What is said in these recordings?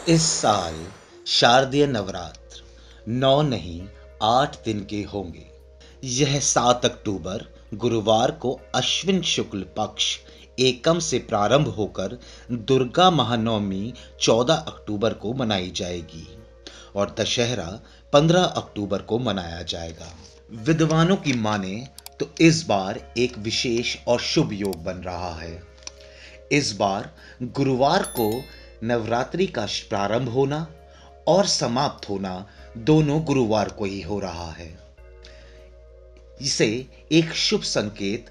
इस साल शारदीय नवरात्र 9 नहीं 8 दिन के होंगे। यह 7 अक्टूबर गुरुवार को अश्विन शुक्ल पक्ष एकम से प्रारंभ होकर दुर्गा महानवमी 14 अक्टूबर को मनाई जाएगी और दशहरा 15 अक्टूबर को मनाया जाएगा। विद्वानों की माने तो इस बार एक विशेष और शुभ योग बन रहा है। इस बार गुरुवार को नवरात्रि का प्रारंभ होना और समाप्त होना दोनों गुरुवार को ही हो रहा है। इसे एक शुभ संकेत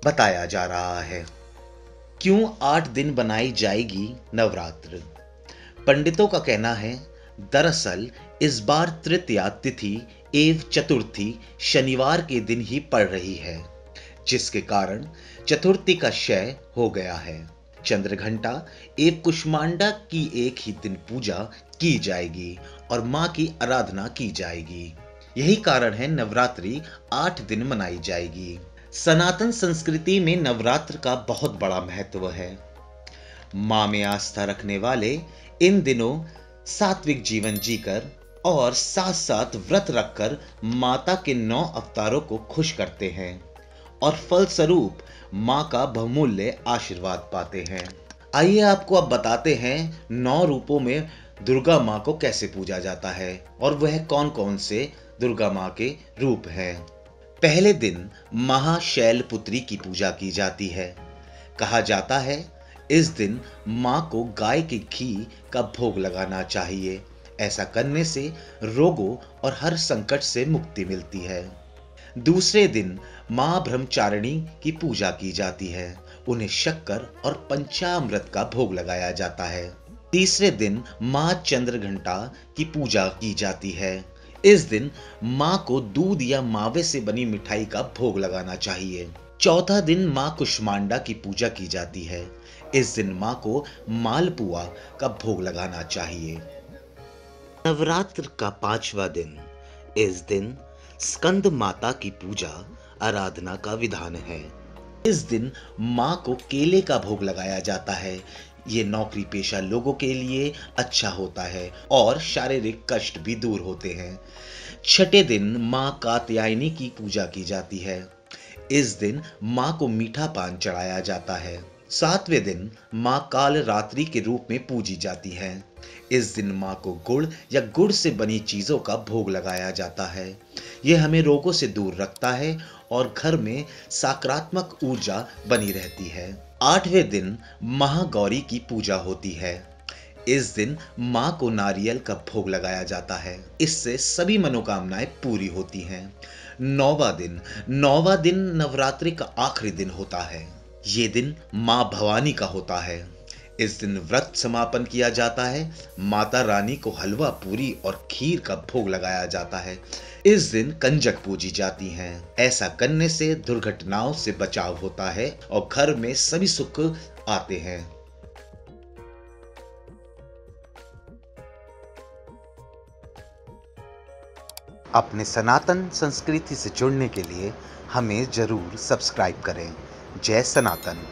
बताया जा रहा है। क्यों 8 दिन बनाई जाएगी नवरात्र? पंडितों का कहना है, दरअसल इस बार तृतीया तिथि एवं चतुर्थी शनिवार के दिन ही पड़ रही है, जिसके कारण चतुर्थी का क्षय हो गया है। चंद्रघंटा एवं कुष्मांडा की एक ही दिन पूजा की जाएगी और मां की आराधना की जाएगी। यही कारण है नवरात्रि 8 दिन मनाई जाएगी। सनातन संस्कृति में नवरात्र का बहुत बड़ा महत्व है। मां में आस्था रखने वाले इन दिनों सात्विक जीवन जीकर और साथ साथ व्रत रखकर माता के 9 अवतारों को खुश करते हैं और फलस्वरूप मां का बहुमूल्य आशीर्वाद पाते हैं। आइए आपको अब बताते हैं 9 रूपों में दुर्गा मां को कैसे पूजा जाता है और वह कौन कौन से दुर्गा मां के रूप हैं। पहले दिन महाशैलपुत्री की पूजा की जाती है। कहा जाता है इस दिन मां को गाय के घी का भोग लगाना चाहिए। ऐसा करने से रोगों और हर संकट से मुक्ति मिलती है। दूसरे दिन मां ब्रह्मचारिणी की पूजा की जाती है। उन्हें शक्कर और पंचामृत का भोग लगाया जाता है। तीसरे दिन मां चंद्रघंटा की पूजा की जाती है। इस दिन मां को दूध या मावे से बनी मिठाई का भोग लगाना चाहिए। चौथा दिन मां कुष्मांडा की पूजा की जाती है। इस दिन मां को मालपुआ का भोग लगाना चाहिए। नवरात्र का 5वां दिन, इस दिन स्कंद माता की पूजा आराधना का विधान है। इस दिन मां को केले का भोग लगाया जाता है। ये नौकरी पेशा लोगों के लिए अच्छा होता है और शारीरिक कष्ट भी दूर होते हैं। छठे दिन मां कात्यायनी की पूजा की जाती है। इस दिन मां को मीठा पान चढ़ाया जाता है। 7वें दिन मां काल रात्रि के रूप में पूजी जाती है। इस दिन मां को गुड़ या गुड़ से बनी चीजों का भोग लगाया जाता है। यह हमें रोगों से दूर रखता है और घर में सकारात्मक ऊर्जा बनी रहती है। 8वें दिन महागौरी की पूजा होती है। इस दिन मां को नारियल का भोग लगाया जाता है। इससे सभी मनोकामनाएं पूरी होती हैं। 9वां दिन नवरात्रि का आखिरी दिन होता है। ये दिन मां भवानी का होता है। इस दिन व्रत समापन किया जाता है। माता रानी को हलवा पूरी और खीर का भोग लगाया जाता है। इस दिन कंजक पूजी जाती हैं। ऐसा करने से दुर्घटनाओं से बचाव होता है और घर में सभी सुख आते हैं। अपने सनातन संस्कृति से जुड़ने के लिए हमें जरूर सब्सक्राइब करें। जय सनातन।